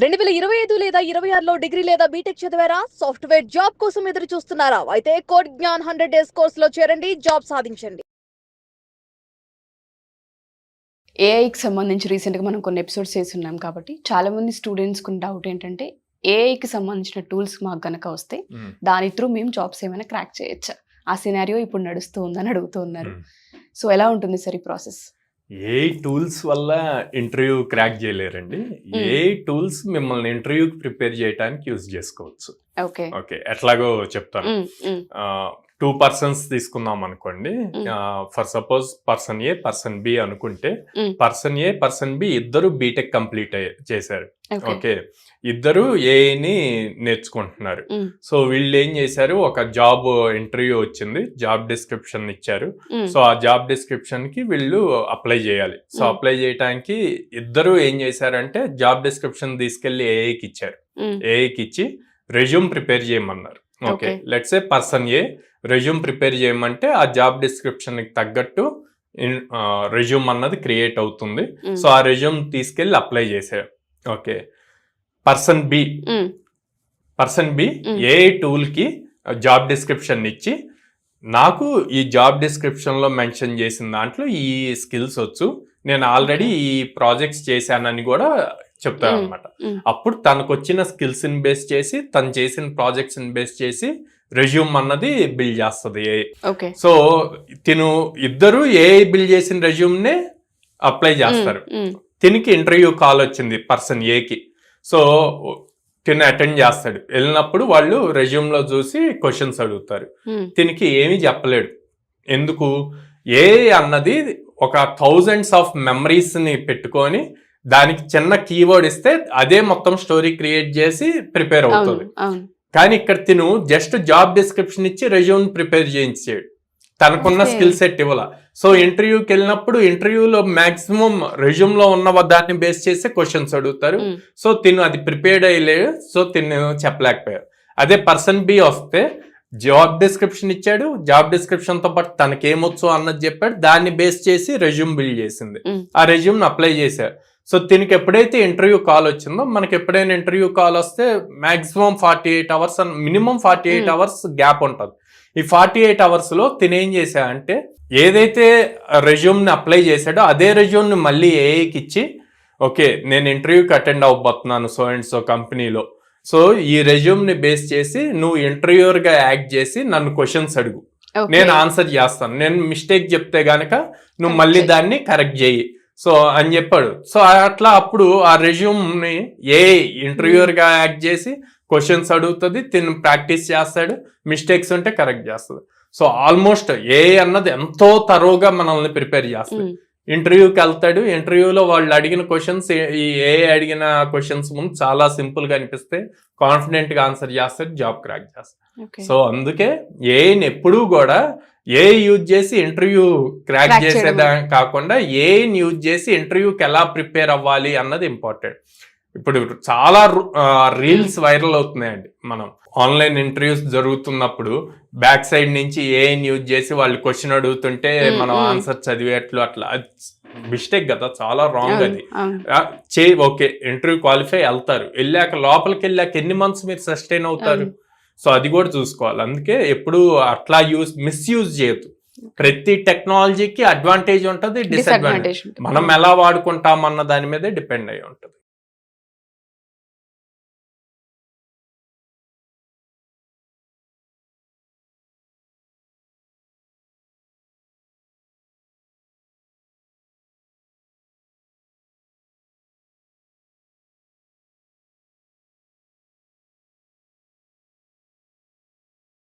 2025 లేదా 26లో డిగ్రీ లేదా బీటెక్ చదివారా? సాఫ్ట్వేర్ జాబ్ కోసం ఎదురు చూస్తున్నారా? అయితే కోడ్ జ్ఞాన్ 100 డేస్ కోర్సులో చేరండి, జాబ్ సాధించండి. ఏఐకి సంబంధించి రీసెంట్గా మనం కొన్ని ఎపిసోడ్స్ చేస్తున్నాం కాబట్టి చాలామంది స్టూడెంట్స్కి డౌట్ ఏంటంటే ఏఐకి సంబంధించిన టూల్స్ మాకు గనక వస్తే దాని త్రూ మేము జాబ్స్ ఏమైనా క్రాక్ చేయొచ్చా? ఆ సినారియో ఇప్పుడు నడుస్తూ ఉందని అడుగుతూ ఉన్నారు. సో ఎలా ఉంటుంది సార్ ఈ ప్రాసెస్? ఏ టూల్స్ వల్ల ఇంటర్వ్యూ క్రాక్ చేయలేరండి. ఏ టూల్స్ మిమ్మల్ని ఇంటర్వ్యూకి ప్రిపేర్ చేయడానికి యూజ్ చేసుకోవచ్చు. ఓకే, ఎట్లాగో చెప్తాను. 2 persons తీసుకుందాం అనుకోండి. For suppose person A person B అనుకుంటే, పర్సన్ ఏ పర్సన్ బి ఇద్దరు బీటెక్ కంప్లీట్ చేశారు. ఓకే, ఇద్దరు ఏని నేర్చుకుంటున్నారు. సో వీళ్ళు ఏం చేశారు, ఒక జాబ్ ఇంటర్వ్యూ వచ్చింది, జాబ్ డిస్క్రిప్షన్ ఇచ్చారు. సో ఆ జాబ్ డిస్క్రిప్షన్ కి వీళ్ళు అప్లై చేయాలి. సో అప్లై చేయడానికి ఇద్దరు ఏం చేశారంటే జాబ్ డిస్క్రిప్షన్ తీసుకెళ్లి ఏఐకి ఇచ్చారు. ఏఐకి ఇచ్చి రెజ్యూమ్ ప్రిపేర్ చేయమన్నారు. Okay, let's say person A resume prepare చేయమంటే ఆ జాబ్ డిస్క్రిప్షన్ కి తగ్గట్టు రెజ్యూమ్ అన్నది క్రియేట్ అవుతుంది. సో ఆ రెజ్యూమ్ తీసుకెళ్లి అప్లై చేశారు. ఓకే, పర్సన్ బి ఏ టూల్ కి జాబ్ డిస్క్రిప్షన్ ఇచ్చి, నాకు ఈ జాబ్ డిస్క్రిప్షన్ లో మెన్షన్ చేసిన దాంట్లో ఈ స్కిల్స్ వచ్చు, నేను ఆల్రెడీ ఈ ప్రాజెక్ట్స్ చేశానని కూడా చెప్తాను అనమాట. అప్పుడు తనకు వచ్చిన స్కిల్స్ ని బేస్ చేసి, తను చేసిన ప్రాజెక్ట్స్ ని బేస్ చేసి రెజ్యూమ్ అన్నది బిల్డ్ చేస్తుంది ఏఐ. సో తిను ఇద్దరు ఏఐ బిల్డ్ చేసిన రెజ్యూమ్ నే అప్లై చేస్తారు. తినికి ఇంటర్వ్యూ కాల్ వచ్చింది పర్సన్ ఏకి. సో తిను అటెండ్ చేస్తాడు. వెళ్ళినప్పుడు వాళ్ళు రెజ్యూమ్ లో చూసి క్వశ్చన్స్ అడుగుతారు. తినికి ఏమీ చెప్పలేడు. ఎందుకు? ఏఐ అన్నది ఒక థౌజండ్స్ ఆఫ్ మెమరీస్ ని పెట్టుకొని దానికి చిన్న కీవర్డ్ ఇస్తే అదే మొత్తం స్టోరీ క్రియేట్ చేసి ప్రిపేర్ అవుతుంది. కానీ ఇక్కడ తిను జస్ట్ జాబ్ డిస్క్రిప్షన్ ఇచ్చి రెజ్యూమ్ ప్రిపేర్ చేయించాడు, తనకున్న స్కిల్ సెట్ ఇవ్వాల. సో ఇంటర్వ్యూకి వెళ్ళినప్పుడు ఇంటర్వ్యూలో మాక్సిమం రెజ్యూమ్ లో ఉన్న దాన్ని బేస్ చేసి క్వశ్చన్స్ అడుగుతారు. సో తిను అది ప్రిపేర్డ్ అయ్యలేదు. సో తిను చెప్పలేకపోయారు. అదే పర్సన్ బి వస్తే జాబ్ డిస్క్రిప్షన్ ఇచ్చాడు, జాబ్ డిస్క్రిప్షన్ తో పాటు తనకేమొచ్చు అన్నది చెప్పాడు, దాన్ని బేస్ చేసి రెజ్యూమ్ బిల్డ్ చేసింది. ఆ రెజ్యూమ్ అప్లై చేశారు. సో దీనికి ఎప్పుడైతే ఇంటర్వ్యూ కాల్ వచ్చిందో, మనకి ఎప్పుడైనా ఇంటర్వ్యూ కాల్ వస్తే maximum 48 hours minimum 48 hours gap ఉంటుంది. ఈ 48 hours లో తినేం చేశాడంటే, ఏదైతే రెజ్యూమ్ ని అప్లై చేశాడో అదే రెజ్యూమ్ ని మళ్ళీ ఏఐకి ఇచ్చి, ఓకే నేను ఇంటర్వ్యూకి అటెండ్ అవ్వబోతున్నాను సో అండ్ సో కంపెనీలో, సో ఈ రెజ్యూమ్ ని బేస్ చేసి నువ్వు ఇంటర్వ్యూర్ గా యాక్ట్ చేసి నన్ను క్వశ్చన్స్ అడుగు, నేను ఆన్సర్ చేస్తాను, నేను మిస్టేక్ చెప్తే గానక నువ్వు మళ్ళీ దాన్ని కరెక్ట్ చేయి సో అని చెప్పాడు. సో అట్లా అప్పుడు ఆ రెజ్యూమ్ ని ఏ ఇంటర్వ్యూర్ గా యాక్ట్ చేసి క్వశ్చన్స్ అడుగుతుంది, తిను ప్రాక్టీస్ చేస్తాడు, మిస్టేక్స్ ఉంటే కరెక్ట్ చేస్తుంది. సో ఆల్మోస్ట్ ఏ అన్నది ఎంతో తరోగా మనల్ని ప్రిపేర్ చేస్తుంది. ఇంటర్వ్యూకి వెళ్తాడు, ఇంటర్వ్యూలో వాళ్ళు అడిగిన క్వశ్చన్స్, ఈ ఏ అడిగిన క్వశ్చన్స్ ముందు చాలా సింపుల్ గా అనిపిస్తే కాన్ఫిడెంట్ గా ఆన్సర్ చేస్తాడు, జాబ్ క్రాక్ చేస్తాడు. సో అందుకే ఏని ఎప్పుడూ కూడా ఏ యూజ్ చేసి ఇంటర్వ్యూ క్రాక్ చేసేదా కాకుండా ఏని యూజ్ చేసి ఇంటర్వ్యూకి ఎలా ప్రిపేర్ అవ్వాలి అన్నది ఇంపార్టెంట్. ఇప్పుడు చాలా రీల్స్ వైరల్ అవుతున్నాయండి. మనం ఆన్లైన్ ఇంటర్వ్యూస్ జరుగుతున్నప్పుడు బ్యాక్ సైడ్ నుంచి ఏని యూజ్ చేసి వాళ్ళు క్వశ్చన్ అడుగుతుంటే మనం ఆన్సర్ చదివేట్లు, అట్లా మిస్టేక్ కదా, చాలా రాంగ్ అది. ఓకే ఇంటర్వ్యూ క్వాలిఫై వెళ్తారు, వెళ్ళాక లోపలికి వెళ్ళాక ఎన్ని మంత్స్ మీరు సస్టైన్ అవుతారు? సో అది కూడా చూసుకోవాలి. అందుకే ఎప్పుడు అట్లా మిస్యూజ్ చేయొద్దు. ప్రతి టెక్నాలజీకి అడ్వాంటేజ్ ఉంటుంది, డిసడ్వాంటేజ్. మనం ఎలా వాడుకుంటాం అన్న దాని మీదే డిపెండ్ అయి ఉంటుంది.